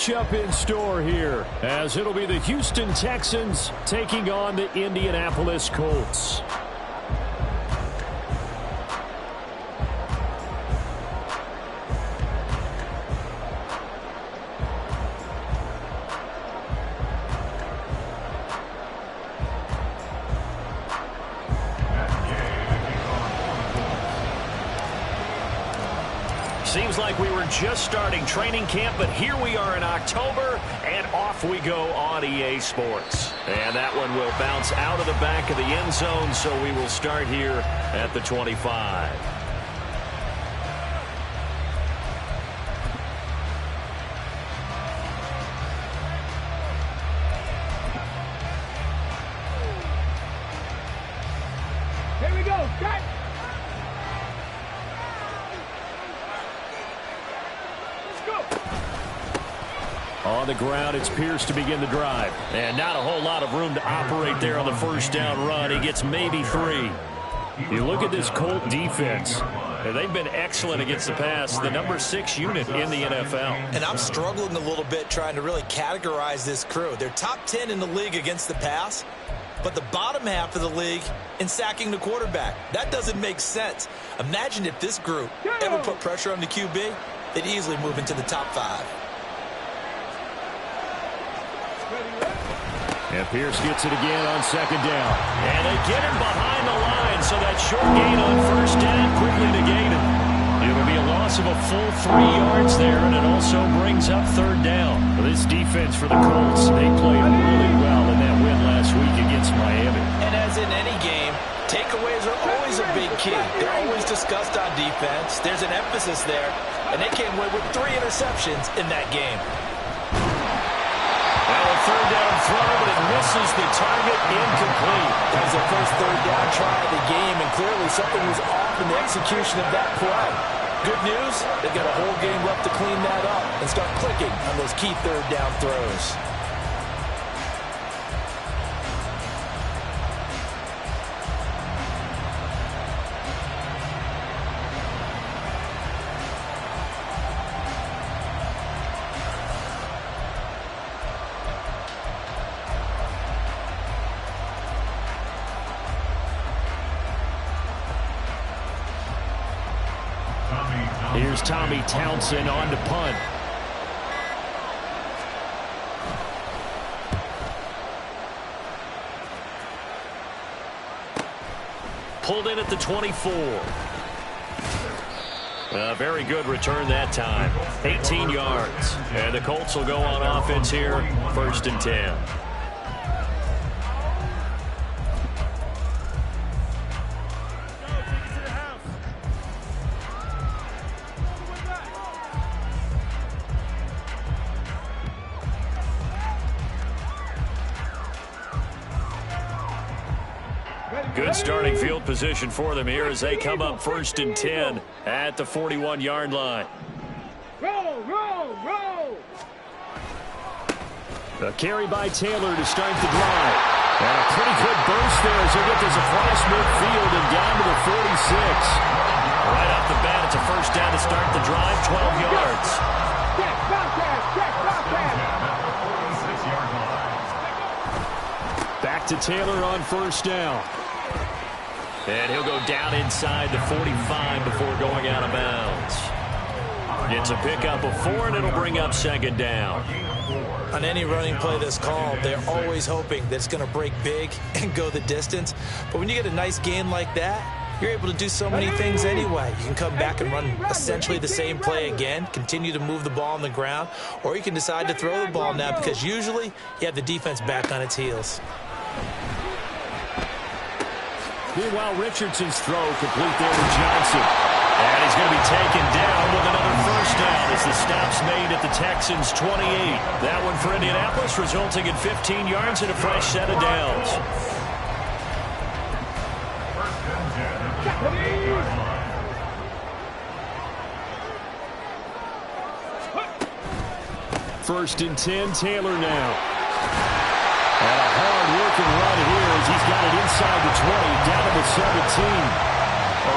matchup in store here, as it'll be the Houston Texans taking on the Indianapolis Colts. Seems like we were just starting training camp, but here we are in October, and off we go on EA Sports. And that one will bounce out of the back of the end zone, so we will start here at the 25. Here we go, cut! On the ground, it's Pierce to begin the drive. And not a whole lot of room to operate there on the first down run. He gets maybe 3. You look at this Colt defense. And they've been excellent against the pass, the number 6 unit in the NFL. And I'm struggling a little bit trying to really categorize this crew. They're top 10 in the league against the pass, but the bottom half of the league in sacking the quarterback. That doesn't make sense. Imagine if this group ever put pressure on the QB, they'd easily move into the top 5. And Pierce gets it again on second down. And they get him behind the line, so that short gain on first down quickly negated. It'll be a loss of a full 3 yards there, and it also brings up third down. Well, this defense for the Colts, they played really well in that win last week against Miami. And as in any game, takeaways are always a big key. They're always discussed on defense. There's an emphasis there, and they came away with 3 interceptions in that game. Well, a third down throw, but it misses the target, incomplete. That was the first third down try of the game, and clearly something was off in the execution of that play. Good news, they've got a whole game left to clean that up and start clicking on those key third down throws. Here's Tommy Townsend on to punt. Pulled in at the 24. Very good return that time. 18 yards. And the Colts will go on offense here, 1st and 10. Good starting field position for them here as they come up 1st and 10 at the 41-yard line. Roll, roll, roll! A carry by Taylor to start the drive. And a pretty good burst there as he'll get this across midfield and down to the 46. Right off the bat, it's a first down to start the drive, 12 yards. Check, Back to Taylor on first down. And he'll go down inside the 45 before going out of bounds. It's a pickup of 4, and it'll bring up 2nd down. On any running play that's called, they're always hoping that it's going to break big and go the distance. But when you get a nice gain like that, you're able to do so many things anyway. You can come back and run essentially the same play again, continue to move the ball on the ground, or you can decide to throw the ball now because usually you have the defense back on its heels. Meanwhile, Richardson's throw complete there to Johnson. And he's going to be taken down with another first down as the stop's made at the Texans' 28. That one for Indianapolis, resulting in 15 yards and a fresh set of downs. First and 10, Taylor now. And a hard-working run here as he's got it inside the 20, down to the 17.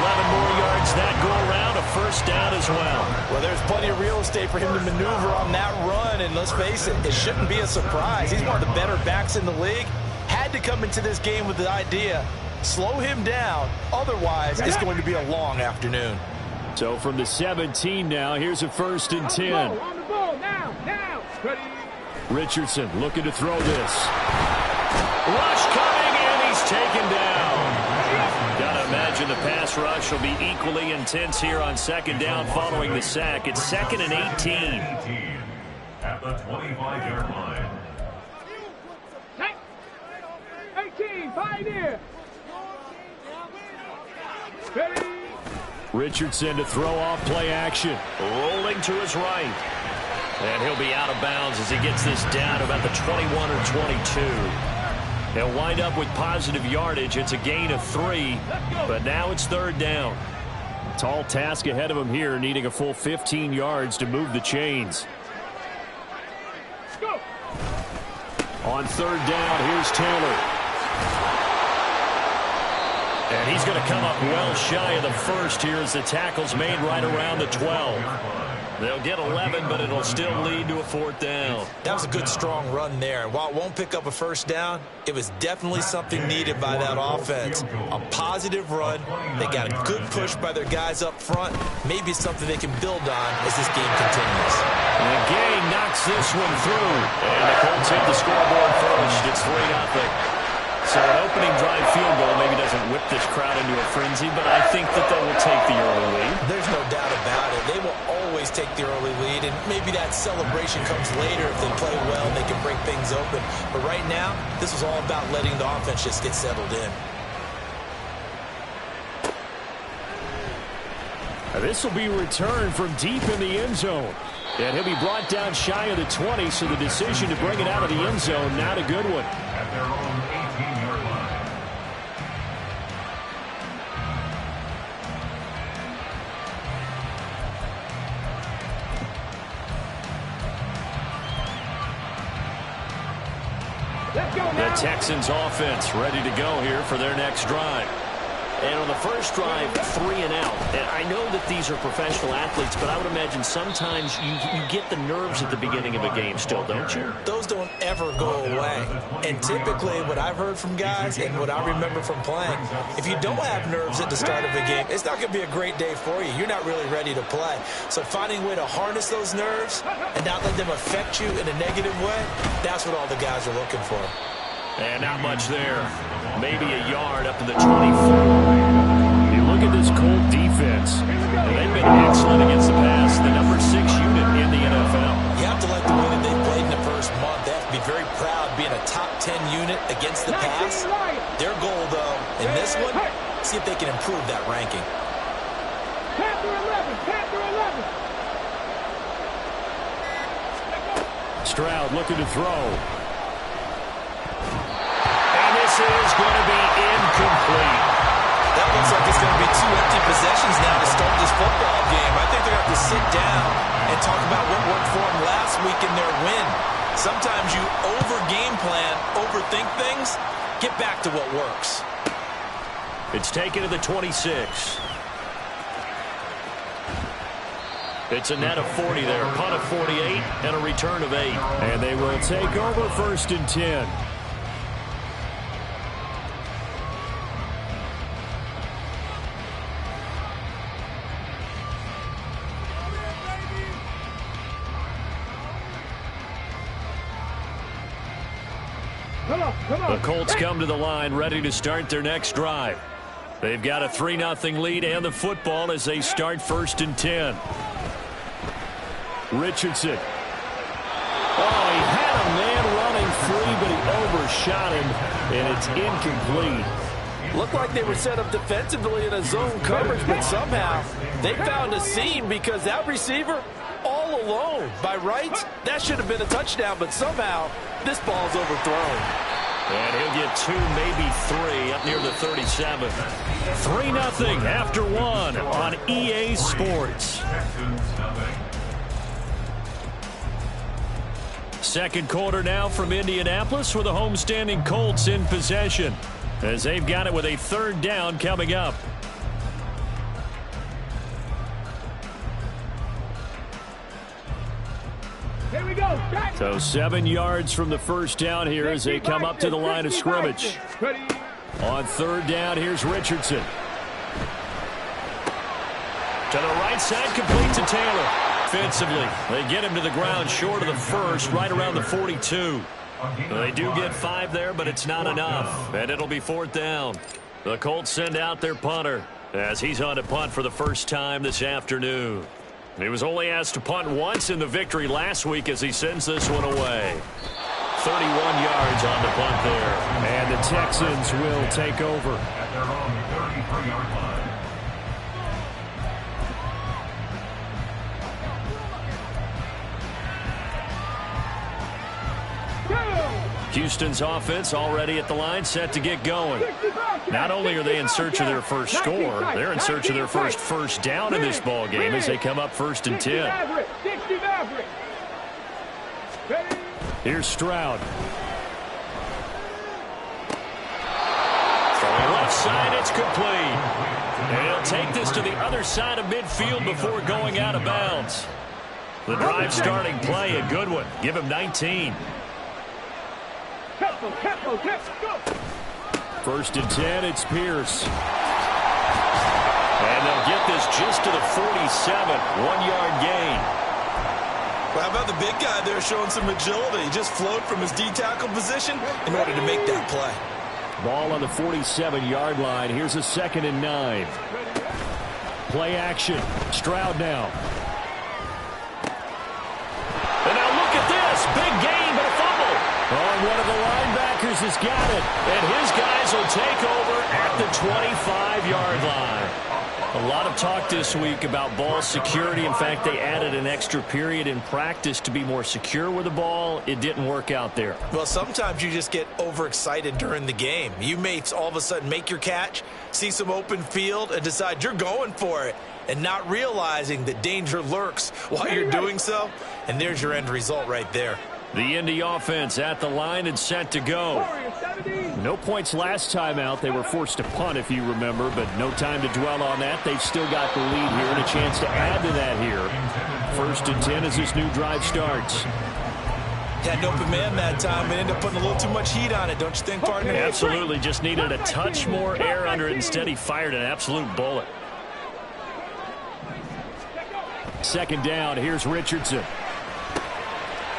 11 more yards yards that go around, a first down as well. Well, there's plenty of real estate for him to maneuver on that run, and let's face it, it shouldn't be a surprise. He's one of the better backs in the league. Had to come into this game with the idea, slow him down, otherwise it's going to be a long afternoon. So from the 17 now, here's a 1st and 10. On the ball, now. Ready. Richardson looking to throw this. Rush coming, and he's taken down. Gotta imagine the pass rush will be equally intense here on 2nd down following the sack. It's 2nd and 18. At the 25-yard line. 18, pioneer. Ready. Richardson to throw off play action. Rolling to his right. And he'll be out of bounds as he gets this down about the 21 or 22. He'll wind up with positive yardage. It's a gain of 3, but now it's 3rd down. Tall task ahead of him here, needing a full 15 yards to move the chains. Go. On 3rd down, here's Taylor. And he's going to come up well shy of the first here as the tackle's made right around the 12. They'll get 11, but it'll still lead to a 4th down. That was a good, strong run there. And while it won't pick up a first down, it was definitely something needed by that offense. A positive run. They got a good push by their guys up front. Maybe something they can build on as this game continues. And Gang knocks this one through. And the Colts hit the scoreboard first. It's 3-0. So an opening drive field goal maybe doesn't whip this crowd into a frenzy, but I think that they will take the early lead. There's no doubt about it. They will always take the early lead, and maybe that celebration comes later if they play well and they can break things open. But right now, this was all about letting the offense just get settled in. This will be returned from deep in the end zone. And he'll be brought down shy of the 20, so the decision to bring it out of the end zone, not a good one. At their own 18-yard line. Let's go The now. Texans offense ready to go here for their next drive. And on the first drive, 3 and out. And I know that these are professional athletes, but I would imagine sometimes you get the nerves at the beginning of a game still, don't you? Those don't ever go away. And typically what I've heard from guys and what I remember from playing, if you don't have nerves at the start of a game, it's not going to be a great day for you. You're not really ready to play. So finding a way to harness those nerves and not let them affect you in a negative way, that's what all the guys are looking for. And not much there. Maybe a yard up to the 24. You look at this Colt defense, And they've been excellent against the pass, the number 6 unit in the NFL. You have to like the way that they played in the first month. They have to be very proud being a top 10 unit against the pass. Their goal, though, in this one, see if they can improve that ranking. Panther 11, Panther 11. Stroud looking to throw. And this is going to be incomplete. That looks like it's going to be 2 empty possessions now to start this football game. I think they're going to have to sit down and talk about what worked for them last week in their win. Sometimes you over-game plan, overthink things, get back to what works. It's taken to the 26. It's a net of 40 there. Punt of 48 and a return of 8. And they will take over 1st and 10. Come on. The Colts come to the line ready to start their next drive. They've got a 3-0 lead and the football as they start 1st and 10. Richardson. Oh, he had a man running free, but he overshot him, and it's incomplete. Looked like they were set up defensively in a zone coverage, but somehow they found a seam because that receiver all alone. By rights, that should have been a touchdown, but somehow this ball's overthrown. And he'll get 2, maybe 3 up near the 37. 3-0 after 1 on EA Sports. Second quarter now from Indianapolis with the homestanding Colts in possession as they've got it with a 3rd down coming up. So 7 yards from the first down here as they come up to the line of scrimmage. On third down, here's Richardson. To the right side, complete to Taylor. Offensively, they get him to the ground short of the first, right around the 42. They do get 5 there, but it's not enough, and it'll be fourth down. The Colts send out their punter as he's on to punt for the first time this afternoon. He was only asked to punt once in the victory last week as he sends this one away. 31 yards on the punt there. And the Texans will take over. At their own 33-yard line. Houston's offense already at the line, set to get going. Not only are they in search of their first score, they're in search of their first down in this ball game as they come up 1st and 10. Here's Stroud. From the left side, it's complete. And he'll take this to the other side of midfield before going out of bounds. The drive starting play, a good one. Give him 19. 1st and 10, it's Pierce. And they'll get this just to the 47, 1-yard gain. Well, how about the big guy there showing some agility? He just flowed from his D-tackle position in order to make that play. Ball on the 47-yard line. Here's a 2nd and 9. Play action. Stroud now. And now look at this. Big gain, but a fumble. Oh, one of the linebackers has got it. And his guys will take over at the 25-yard line. A lot of talk this week about ball security. In fact, they added an extra period in practice to be more secure with the ball. It didn't work out there. Well, sometimes you just get overexcited during the game. You may all of a sudden make your catch, see some open field, and decide you're going for it, and not realizing that danger lurks while you're doing so. And there's your end result right there. The Indy offense at the line and set to go. No points last time out. They were forced to punt, if you remember, but no time to dwell on that. They've still got the lead here and a chance to add to that here. 1st and 10 as this new drive starts. Had an open man that time and ended up putting a little too much heat on it, don't you think, partner? Absolutely. Just needed a touch more air under it. Instead, he fired an absolute bullet. 2nd down. Here's Richardson.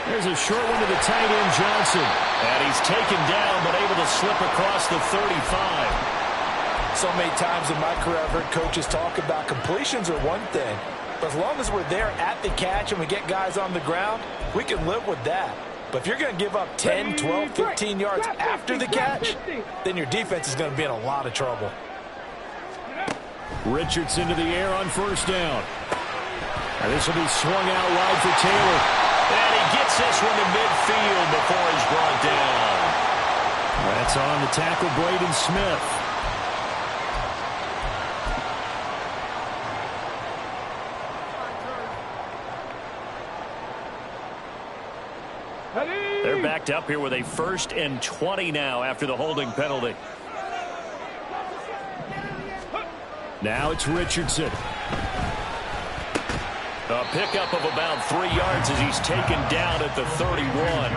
There's a short one to the tight end, Johnson. And he's taken down, but able to slip across the 35. So many times in my career, I've heard coaches talk about completions are one thing. But as long as we're there at the catch and we get guys on the ground, we can live with that. But if you're going to give up 10, 12, 15 yards after the catch, then your defense is going to be in a lot of trouble. Richardson to the air on 1st down. And this will be swung out wide for Taylor. And he gets this one to midfield before he's brought down. That's on the tackle, Braden Smith. They're backed up here with a 1st and 20 now after the holding penalty. Now it's Richardson. A pickup of about 3 yards as he's taken down at the 31.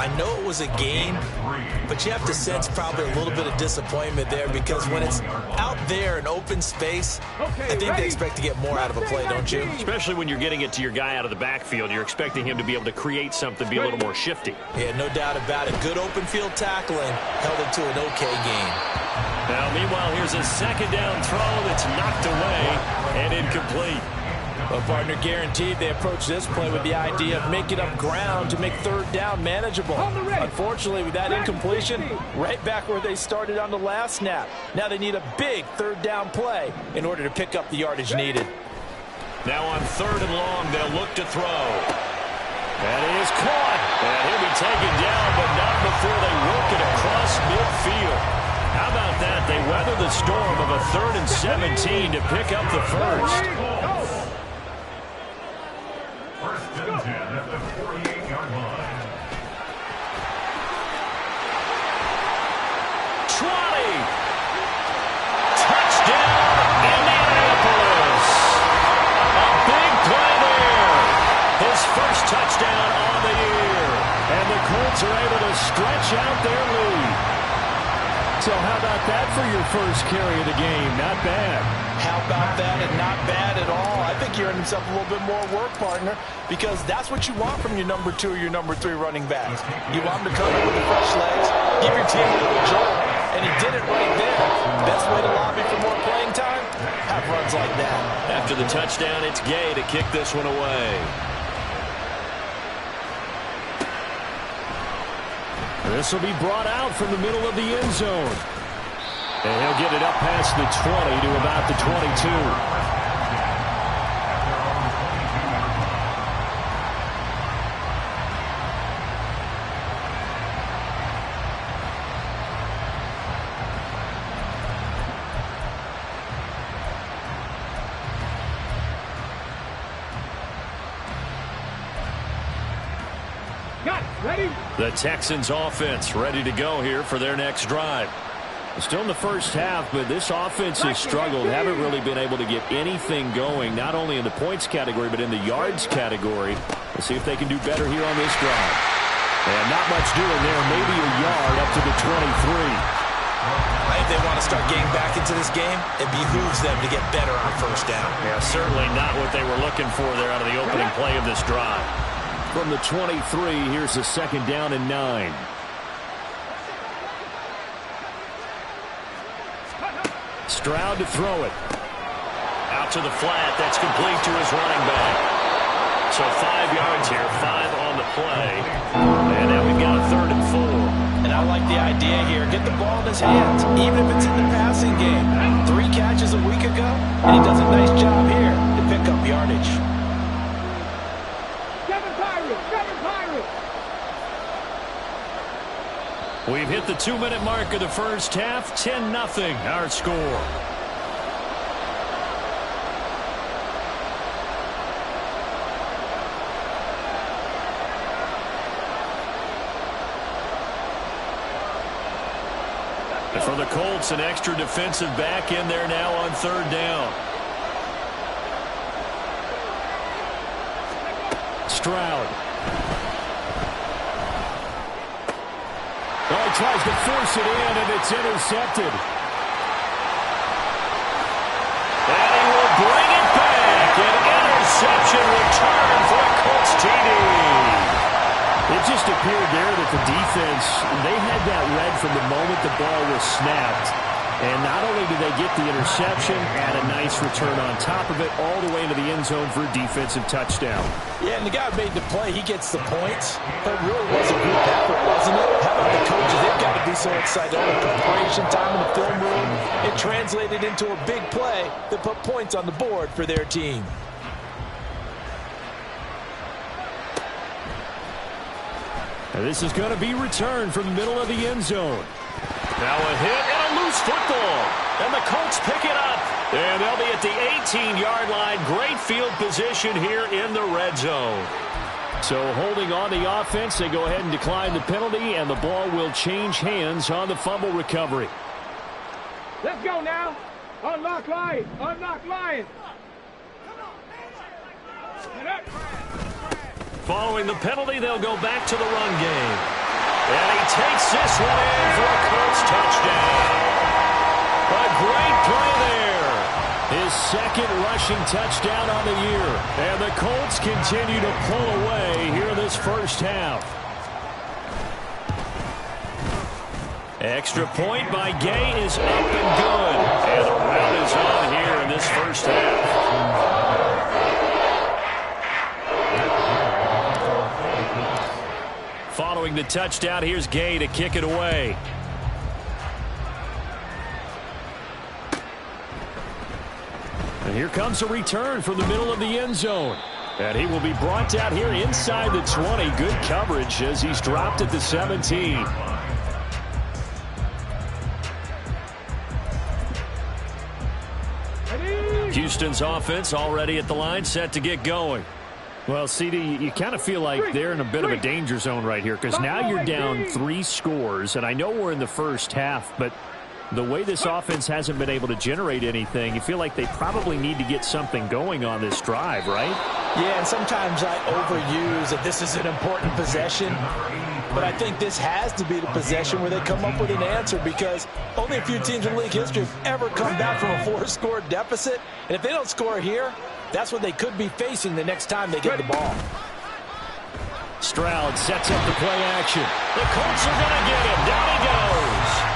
I know it was a gain, but you have to sense probably a little bit of disappointment there because when it's out there in open space, I think they expect to get more out of a play, don't you? Especially when you're getting it to your guy out of the backfield. You're expecting him to be able to create something, be a little more shifty. Yeah, no doubt about it. Good open field tackling held it to an okay gain. Now, meanwhile, here's a 2nd down throw that's knocked away and incomplete. Well, partner, guaranteed they approach this play with the idea of making up ground to make 3rd down manageable. Unfortunately, with that incompletion, right back where they started on the last snap. Now they need a big 3rd down play in order to pick up the yardage needed. Now on 3rd and long, they'll look to throw. And he is caught. And he'll be taken down, but not before they work it across midfield. How about that? They weather the storm of a 3rd and 17 to pick up the 1st. 1st and 10 at the 48-yard line. 20. Touchdown, Indianapolis. A big play there. His first touchdown on the Colts are able to stretch out their lead. So how about that for your first carry of the game? Not bad. How about that, and not bad at all. I think you're in himself a little bit more work, partner, because that's what you want from your number 2 or your number 3 running backs. You want him to come in with the fresh legs, give your team a little jolt, and he did it right there. Best way to lobby for more playing time? Have runs like that. After the touchdown, it's Gay to kick this one away. This will be brought out from the middle of the end zone. And he'll get it up past the 20 to about the 22. The Texans offense ready to go here for their next drive. Still in the first half, but this offense has struggled. Haven't really been able to get anything going, not only in the points category, but in the yards category. We'll see if they can do better here on this drive. And not much doing there. Maybe a yard up to the 23. If they want to start getting back into this game, it behooves them to get better on first down. Yeah, certainly not what they were looking for there out of the opening play of this drive. From the 23, here's a 2nd down and 9. Stroud to throw it. Out to the flat. That's complete to his running back. So 5 yards here, 5 on the play. And now we've got a 3rd and 4. And I like the idea here. Get the ball in his hands, even if it's in the passing game. 3 catches a week ago, and he does a nice job here to pick up yardage. We've hit the 2-minute mark of the first half. 10-0 our score. And for the Colts, an extra defensive back in there now on 3rd down. Stroud. Oh, he tries to force it in, and it's intercepted. And he will bring it back. An interception return for a Colts TD. It just appeared there that the defense, they had that read from the moment the ball was snapped. And not only did they get the interception, add a nice return on top of it, all the way into the end zone for a defensive touchdown. Yeah, and the guy made the play. He gets the points. But it really was a group effort, wasn't it? How about the coaches? They've got to be so excited. All the preparation time in the film room, it translated into a big play that put points on the board for their team. And this is going to be returned from the middle of the end zone. Now a hit and a loose football. And the Colts pick it up. And they'll be at the 18-yard line. Great field position here in the red zone. So holding on the offense, they go ahead and decline the penalty, and the ball will change hands on the fumble recovery. Let's go now. Unlock line. Unlock line. Following the penalty, they'll go back to the run game. And he takes this one in for a Colts touchdown. A great play there. His 2nd rushing touchdown on the year. And the Colts continue to pull away here in this first half. Extra point by Gay is up and good. And the rout is on here in this first half. Following the touchdown, here's Gay to kick it away. And here comes a return from the middle of the end zone. And he will be brought down here inside the 20. Good coverage as he's dropped at the 17. Houston's offense already at the line, set to get going. Well, CD, you kind of feel like they're in a bit of a danger zone right here because now you're down 3 scores, and I know we're in the first half, but The way this offense hasn't been able to generate anything, you feel like they probably need to get something going on this drive, right? Yeah, and sometimes I overuse that this is an important possession. But I think this has to be the possession where they come up with an answer, because only a few teams in league history have ever come back from a 4-score deficit. And if they don't score here, that's what they could be facing the next time they get the ball. Stroud sets up the play action. The Colts are going to get him. Down he goes.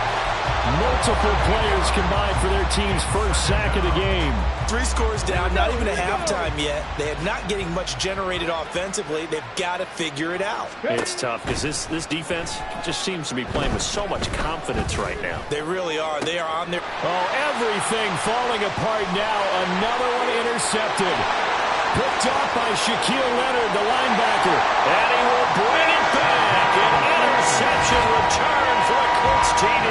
Multiple players combined for their team's first sack of the game. 3 scores down, not even a halftime yet. They are not getting much generated offensively. They've got to figure it out. It's tough because this defense just seems to be playing with so much confidence right now. They really are. They are on their... Oh, everything falling apart now. Another one intercepted. Picked off by Shaquille Leonard, the linebacker. And he will bring it back. An interception return for a Colts TD.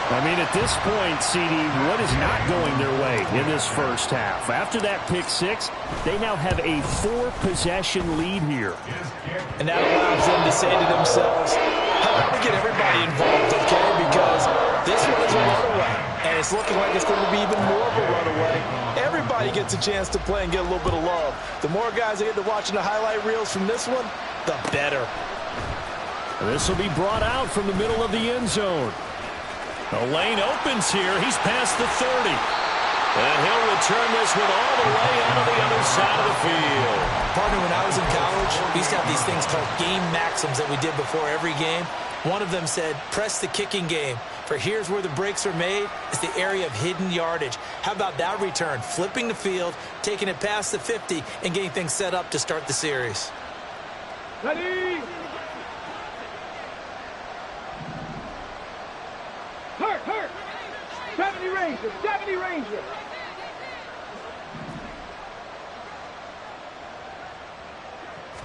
I mean, at this point, CD, what is not going their way in this first half? After that pick six, they now have a 4-possession lead here. And that allows them to say to themselves, how do we get everybody involved, okay? Because this one is a runaway, and it's looking like it's going to be even more of a runaway. Everybody gets a chance to play and get a little bit of love. The more guys that get to watching the highlight reels from this one, the better. This will be brought out from the middle of the end zone. The lane opens here. He's past the 30. And he'll return this one all the way out of the other side of the field. Partner, when I was in college, we used to have these things called game maxims that we did before every game. One of them said, press the kicking game. For here's where the breaks are made. It's the area of hidden yardage. How about that return? Flipping the field, taking it past the 50, and getting things set up to start the series. Ready? Hurt! 70 Ranger! 70 Ranger!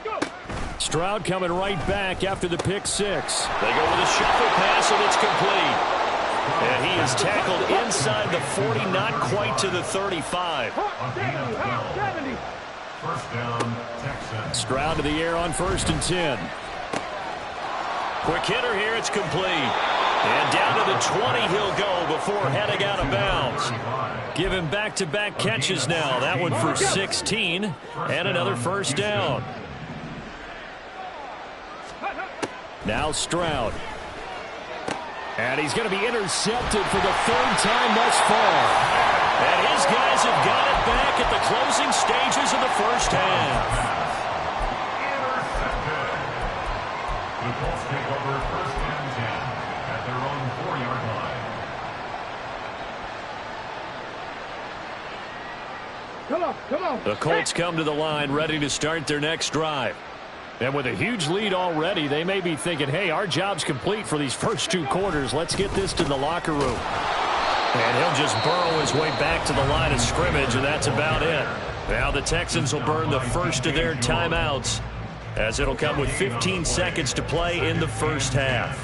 Go! Stroud coming right back after the pick six. They go with a shuffle pass, and it's complete. And he is tackled inside the 40, not quite to the 35. 70! First down, Texans. Stroud to the air on 1st and 10. Quick hitter here, it's complete. And down to the 20 he'll go before heading out of bounds. Give him back-to-back catches now. That one for 16 and another first down. Now Stroud. And he's going to be intercepted for the 3rd time thus far. And his guys have got it back at the closing stages of the first half. The Colts take over 1st and 10 at their own 4-yard line. Come on! The Colts come to the line ready to start their next drive. And with a huge lead already, they may be thinking, hey, our job's complete for these first 2 quarters. Let's get this to the locker room. And he'll just burrow his way back to the line of scrimmage, and that's about it. Now the Texans will burn the first of their timeouts, as it'll come with 15 seconds to play in the first half.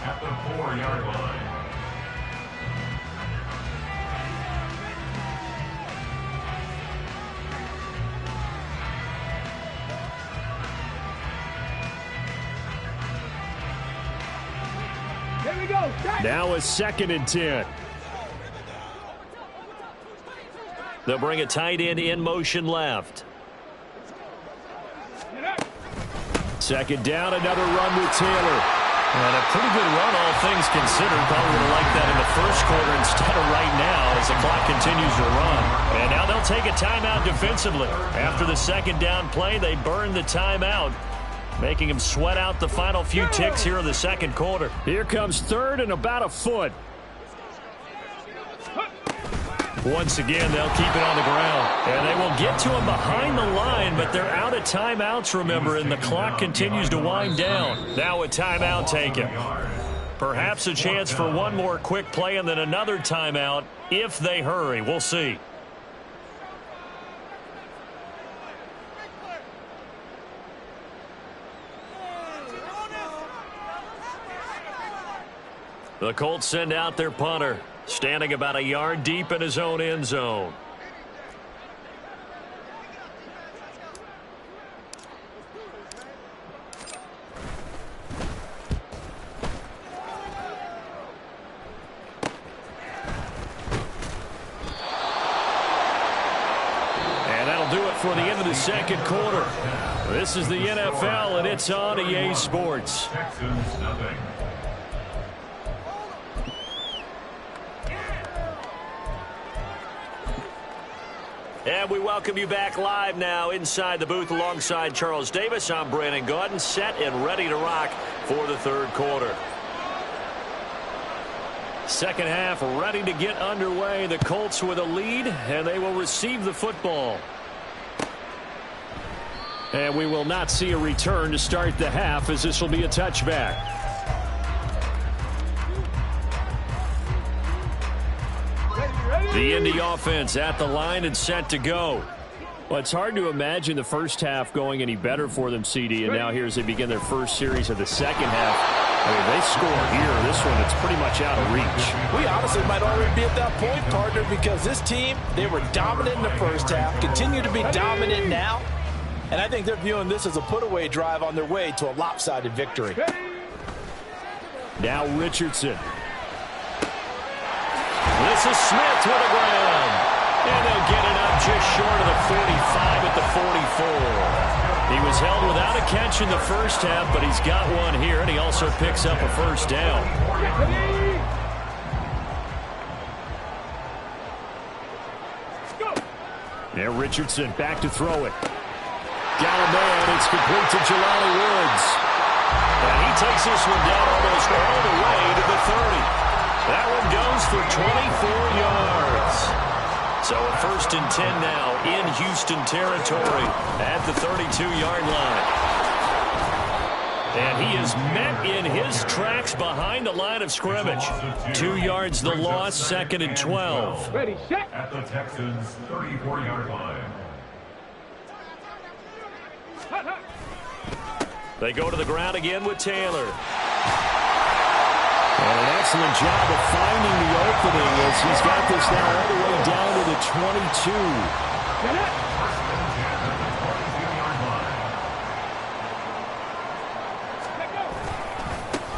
At the 4-yard line. Here we go! Now a 2nd and 10. They'll bring a tight end in motion left. 2nd down, another run with Taylor. And a pretty good run, all things considered. Probably would have liked that in the first quarter instead of right now as the clock continues to run. And now they'll take a timeout defensively. After the 2nd down play, they burn the timeout, making him sweat out the final few ticks here in the 2nd quarter. Here comes 3rd and about a foot. Once again, they'll keep it on the ground. And they will get to him behind the line, but they're out of timeouts, remember, and the clock continues to wind down. Now a timeout taken. Perhaps a chance for one more quick play and then another timeout if they hurry. We'll see. The Colts send out their punter, standing about a yard deep in his own end zone. of the second quarter. This is the NFL, and it's on EA Sports. Texans nothing. And we welcome you back live now inside the booth alongside Charles Davis. I'm Brandon Gaudin, set and ready to rock for the third quarter. Second half ready to get underway. The Colts with a lead, and they will receive the football. And we will not see a return to start the half, as this will be a touchback. The Indy offense at the line and set to go. Well, it's hard to imagine the first half going any better for them, CD, and now here as they begin their first series of the second half. I mean, they score here. This one, it's pretty much out of reach. We honestly might already be at that point, partner, because this team, they were dominant in the first half, continue to be dominant now, and I think they're viewing this as a put-away drive on their way to a lopsided victory. Now Richardson. This is Smith with a grab. And they'll get it up just short of the 45 at the 44. He was held without a catch in the first half, but he's got one here, and he also picks up a first down. Now Richardson back to throw it. Down a man, it's complete to Jelani Woods. And he takes this one down almost all the way to the 30. That one goes for 24 yards. So a 1st and 10 now in Houston territory at the 32-yard line. And he is met in his tracks behind the line of scrimmage. 2 yards the loss, 2nd and 12. Ready, set. At the Texans' 34-yard line. They go to the ground again with Taylor. And an excellent job of finding the opening as he's got this now all the way down to the 22.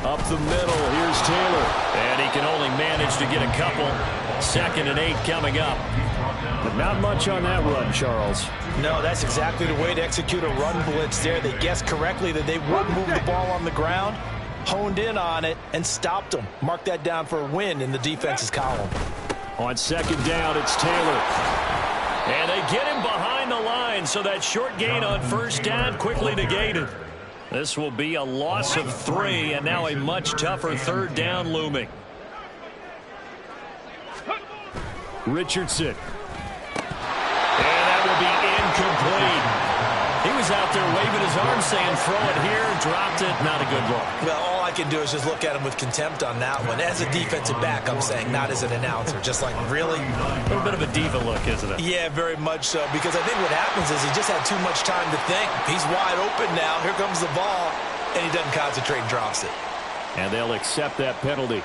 Up the middle, here's Taylor. And he can only manage to get a couple. 2nd and 8 coming up. But not much on that run, Charles. No, that's exactly the way to execute a run blitz there. They guessed correctly that they would move the ball on the ground, honed in on it, and stopped them. Mark that down for a win in the defense's column. On 2nd down, it's Taylor. And they get him behind the line, so that short gain on 1st down quickly negated. This will be a loss of 3, and now a much tougher 3rd down looming. Richardson. And that will be incomplete. He was out there waving his arm saying, throw it here, dropped it, not a good look. Well, all I can do is just look at him with contempt on that one. As a defensive back, I'm saying, not as an announcer. Just like, really? A little bit of a diva look, isn't it? Yeah, very much so. Because I think what happens is he just had too much time to think. He's wide open now. Here comes the ball. And he doesn't concentrate and drops it. And they'll accept that penalty.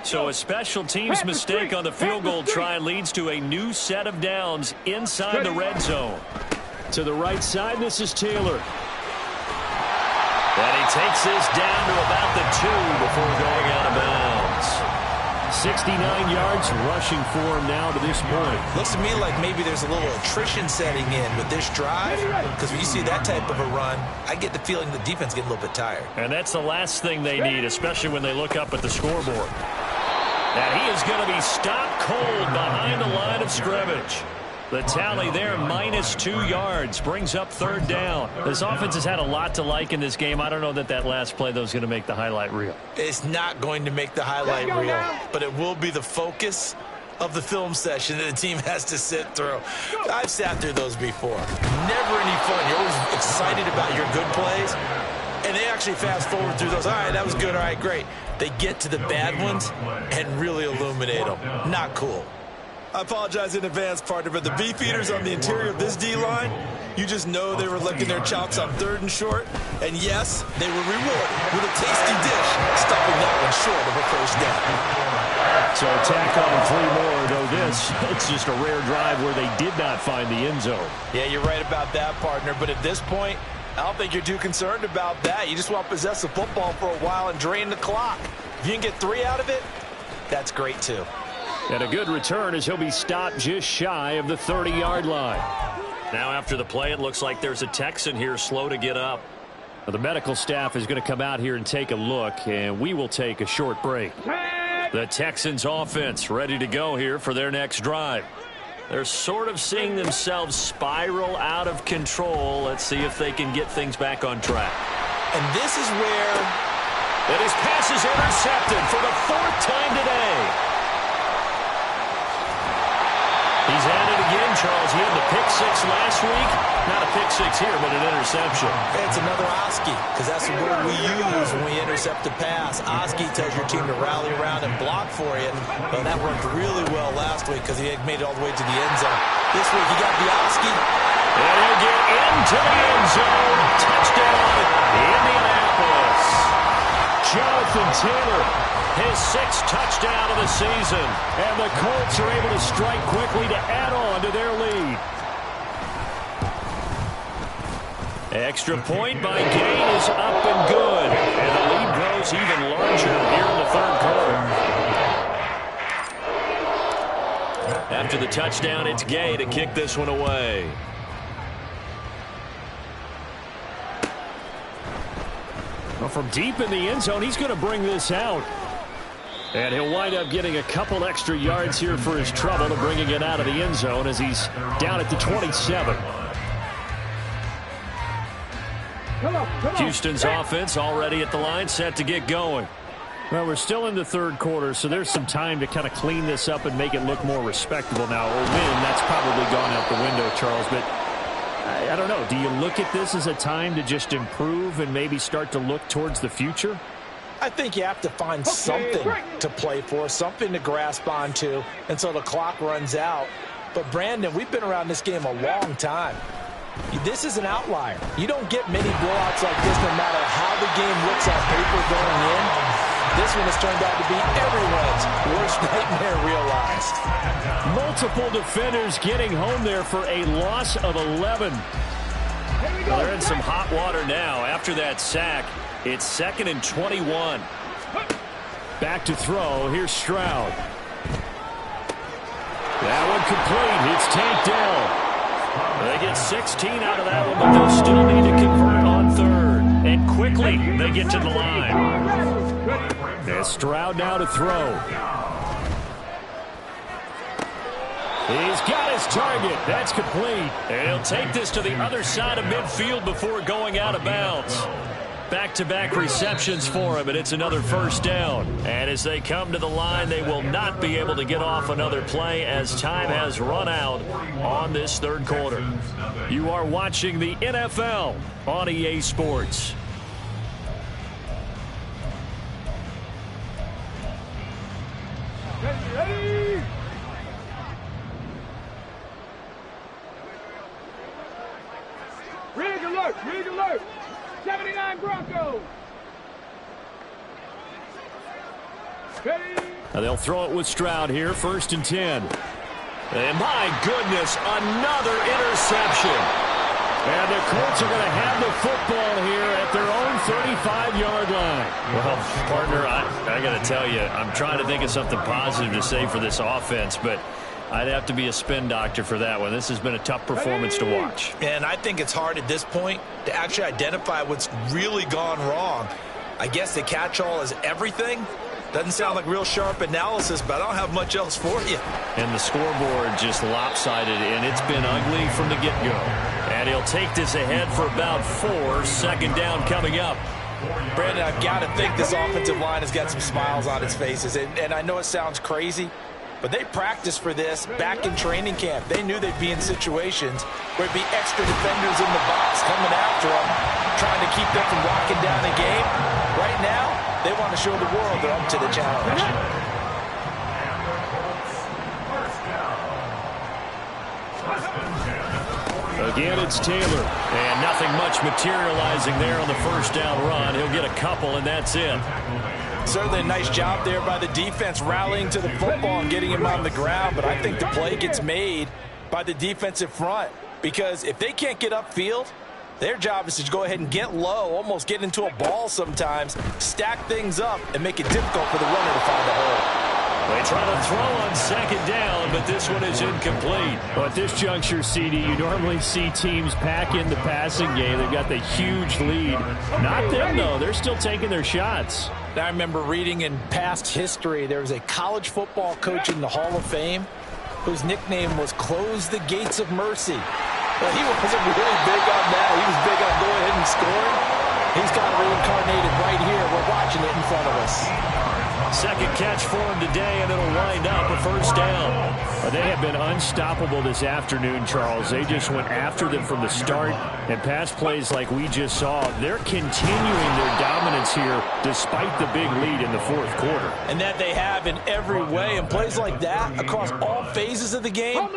So a special teams mistake on the field goal try leads to a new set of downs inside the red zone. To the right side, this is Taylor. And he takes this down to about the 2 before going out of bounds. 69 yards rushing for him now to this point. Looks to me like maybe there's a little attrition setting in with this drive. Because when you see that type of a run, I get the feeling the defense gets a little bit tired. And that's the last thing they need, especially when they look up at the scoreboard. And he is going to be stopped cold behind the line of scrimmage. The tally there, -2 yards, brings up 3rd down. This offense has had a lot to like in this game. I don't know that last play, though, is going to make the highlight reel. It's not going to make the highlight reel, but it will be the focus of the film session that the team has to sit through. I've sat through those before. Never any fun. You're always excited about your good plays. And they actually fast forward through those. All right, that was good. All right, great. They get to the bad ones and really illuminate them. Not cool. I apologize in advance, partner, but the beefeaters on the interior of this D-line, you just know they were licking their chops on 3rd and short. And yes, they were rewarded with a tasty dish, stuffing that one short of a 1st down. So tack on 3 more, though this, it's just a rare drive where they did not find the end zone. Yeah, you're right about that, partner. But at this point, I don't think you're too concerned about that. You just want to possess the football for a while and drain the clock. If you can get 3 out of it, that's great too. And a good return as he'll be stopped just shy of the 30-yard line. Now after the play, it looks like there's a Texan here slow to get up. Well, the medical staff is going to come out here and take a look, and we will take a short break. The Texans offense ready to go here for their next drive. They're sort of seeing themselves spiral out of control. Let's see if they can get things back on track. And this is where... And his pass is intercepted for the 4th time today. He's at it again, Charles. He had the pick 6 last week. Not a pick 6 here, but an interception. It's another Oski, because that's the word we use when we intercept a pass. Oski tells your team to rally around and block for you. But that worked really well last week because he had made it all the way to the end zone. This week he got the Oski. And he'll get into the end zone. Touchdown, Indianapolis. Jonathan Taylor, his 6th touchdown of the season. And the Colts are able to strike quickly to add on to their lead. Extra point by Gain is up and good. And the lead grows even larger here in the 3rd quarter. After the touchdown, it's Gay to kick this one away. Well, from deep in the end zone, he's going to bring this out. And he'll wind up getting a couple extra yards here for his trouble to bringing it out of the end zone as he's down at the 27. Houston's offense already at the line, set to get going. Well, we're still in the 3rd quarter, so there's some time to kind of clean this up and make it look more respectable now. Or win, that's probably gone out the window, Charles. But I don't know. Do you look at this as a time to just improve and maybe start to look towards the future? I think you have to find something to play for, something to grasp onto until the clock runs out. But, Brandon, we've been around this game a long time. This is an outlier. You don't get many blowouts like this no matter how the game looks on paper going in. This one has turned out to be everyone's worst nightmare realized. Multiple defenders getting home there for a loss of 11. Well, they're in some hot water now. After that sack, it's 2nd and 21. Back to throw. Here's Stroud. That one complete. It's Tank Dell. They get 16 out of that one, but they'll still need to convert on 3rd. And quickly, they get to the line. And Stroud now to throw. He's got his target. That's complete. And he'll take this to the other side of midfield before going out of bounds. Back-to-back receptions for him, and it's another 1st down. And as they come to the line, they will not be able to get off another play as time has run out on this 3rd quarter. You are watching the NFL on EA Sports. Ready? Rig alert! Rig alert! 79 Broncos! Ready? Now they'll throw it with Stroud here, 1st and 10. And my goodness, another interception. And the Colts are going to have the football here at their own 35-yard line. Well, partner, I got to tell you, I'm trying to think of something positive to say for this offense, but I'd have to be a spin doctor for that one. This has been a tough performance to watch. And I think it's hard at this point to actually identify what's really gone wrong. I guess the catch-all is everything. Doesn't sound like real sharp analysis, but I don't have much else for you. And the scoreboard just lopsided, and it's been ugly from the get-go. And he'll take this ahead for about 4. 2nd down coming up. Brandon, I've got to think this offensive line has got some smiles on its faces. And I know it sounds crazy, but they practiced for this back in training camp. They knew they'd be in situations where it'd be extra defenders in the box coming after them, trying to keep them from locking down the game. Right now, they want to show the world they're up to the challenge. Again, it's Taylor. And nothing much materializing there on the 1st down run. He'll get a couple, and that's it. Certainly a nice job there by the defense rallying to the football and getting him on the ground. But I think the play gets made by the defensive front. Because if they can't get upfield, their job is to go ahead and get low, almost get into a ball sometimes, stack things up, and make it difficult for the runner to find a hole. They try to throw on second down, but this one is incomplete. Well, at this juncture, CD, you normally see teams pack in the passing game. They've got the huge lead. Not them, though. They're still taking their shots. I remember reading in past history, there was a college football coach in the Hall of Fame whose nickname was Close the Gates of Mercy. Well, he wasn't really big on that. He was big on going ahead and scoring. He's got it reincarnated right here. We're watching it in front of us. Second catch for him today, and it'll wind up a first down. They have been unstoppable this afternoon, Charles. They just went after them from the start, and pass plays like we just saw. They're continuing their dominance here despite the big lead in the fourth quarter. And that they have in every way. And plays like that across all phases of the game,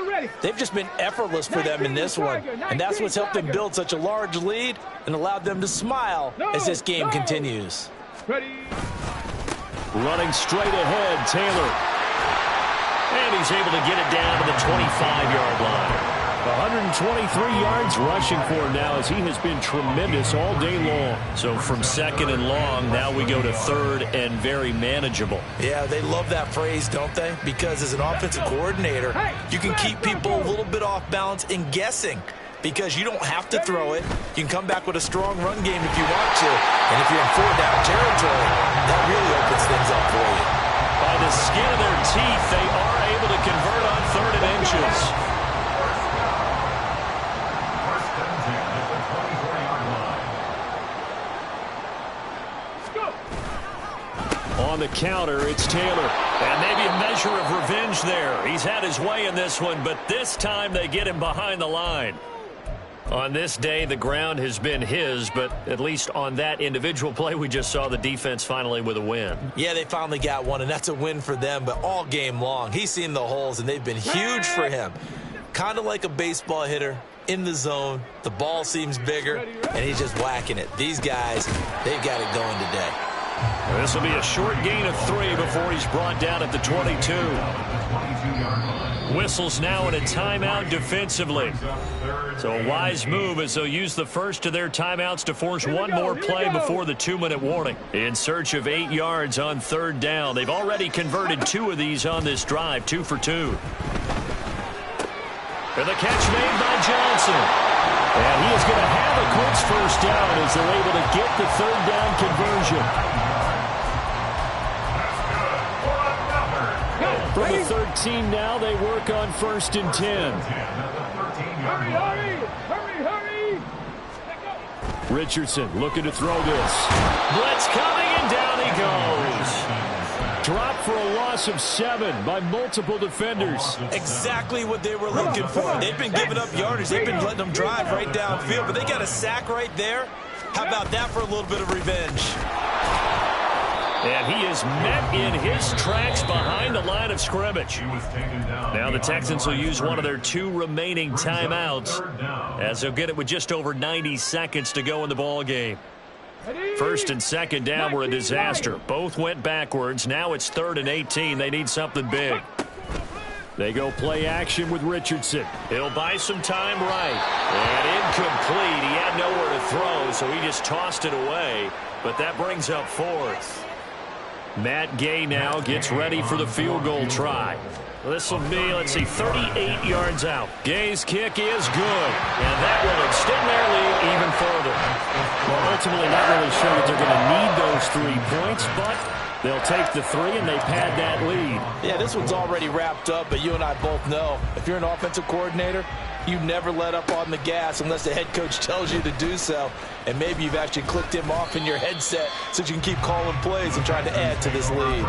they've just been effortless for them in this one. And that's what's helped them build such a large lead and allowed them to smile as this game continues. Running straight ahead, Taylor. And he's able to get it down to the 25-yard line. 123 yards rushing for him now as he has been tremendous all day long. So from second and long, now we go to third and very manageable. Yeah, they love that phrase, don't they? Because as an offensive coordinator, you can keep people a little bit off balance and guessing. Because you don't have to throw it. You can come back with a strong run game if you want to. And if you're in four-down territory, that really opens things up for you. By the skin of their teeth, they are able to convert on third and inches. On the counter, it's Taylor. And maybe a measure of revenge there. He's had his way in this one, but this time they get him behind the line. On this day, the ground has been his, but at least on that individual play, we just saw the defense finally with a win. Yeah, they finally got one, and that's a win for them, but all game long, he's seen the holes, and they've been huge for him. Kind of like a baseball hitter in the zone. The ball seems bigger, and he's just whacking it. These guys, they've got it going today. This will be a short gain of 3 before he's brought down at the 22. Whistles now in a timeout defensively. So a wise move as they'll use the first of their timeouts to force one more play before the 2-minute warning. In search of 8 yards on third down. They've already converted 2 of these on this drive, 2 for 2. And the catch made by Johnson. And he is going to have a quick first down as they're able to get the third down conversion. From the 13 now, they work on 1st and 10. Hurry! Richardson looking to throw this. Blitz coming, and down he goes. Dropped for a loss of 7 by multiple defenders. Exactly what they were looking for. They've been giving up yardage. They've been letting them drive right downfield, but they got a sack right there. How about that for a little bit of revenge? And he is met in his tracks behind the line of scrimmage. Now the Texans will use one of their 2 remaining timeouts as they'll get it with just over 90 seconds to go in the ball game. First and second down were a disaster. Both went backwards. Now it's 3rd and 18. They need something big. They go play action with Richardson. He'll buy some time right. And incomplete. He had nowhere to throw, so he just tossed it away. But that brings up 4th. Matt Gay now gets ready for the field goal try. This will be, 38 yards out. Gay's kick is good, and that will extend their lead even further. Well, ultimately not really sure that they're going to need those 3 points, but they'll take the 3 and they pad that lead. Yeah, this one's already wrapped up, but you and I both know if you're an offensive coordinator, you never let up on the gas unless the head coach tells you to do so. And maybe you've actually clicked him off in your headset so you can keep calling plays and trying to add to this lead.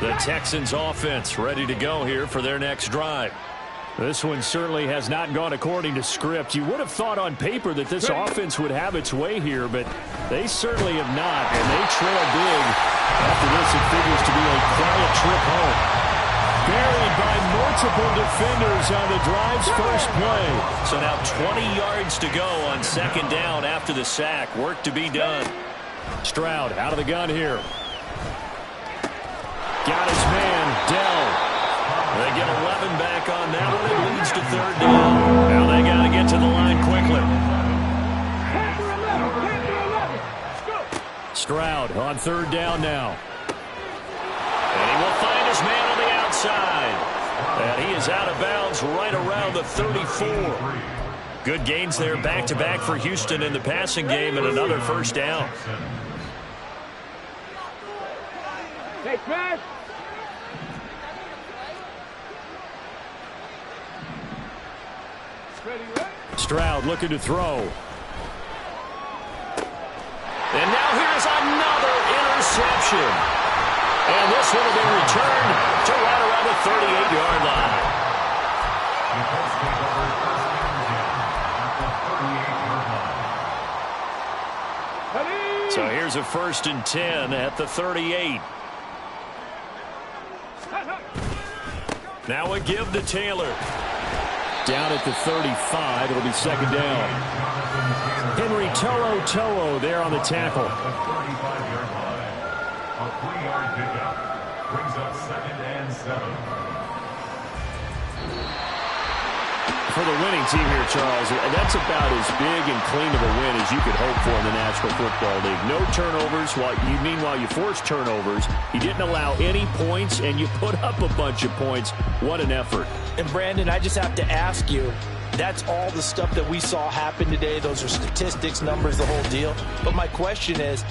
The Texans offense ready to go here for their next drive. This one certainly has not gone according to script. You would have thought on paper that this offense would have its way here, but they certainly have not, and they trail big. After this, it figures to be a quiet trip home. Buried by multiple defenders on the drive's first play. So now 20 yards to go on second down after the sack. Work to be done. Stroud out of the gun here. Got his man, Dell. They they get 11 back on that one. It leads to third down. Now they got to get to the line quickly. Stroud on third down now. And he will find his man on the outside. And he is out of bounds right around the 34. Good gains there back-to-back for Houston in the passing game and another first down. Hey, Chris. Stroud looking to throw. And now here's another interception. And this one will be returned to right around the 38-yard line. So here's a 1st and 10 at the 38. Now a give to Taylor. Down at the 35, it'll be second down. Henry To'o there on the tackle. A 3-yard pickup brings up 2nd and 7. For the winning team here, Charles, that's about as big and clean of a win as you could hope for in the National Football League. No turnovers. Meanwhile, you forced turnovers. You didn't allow any points, and you put up a bunch of points. What an effort. And, Brandon, I just have to ask you, that's all the stuff that we saw happen today. Those are statistics, numbers, the whole deal. But my question is,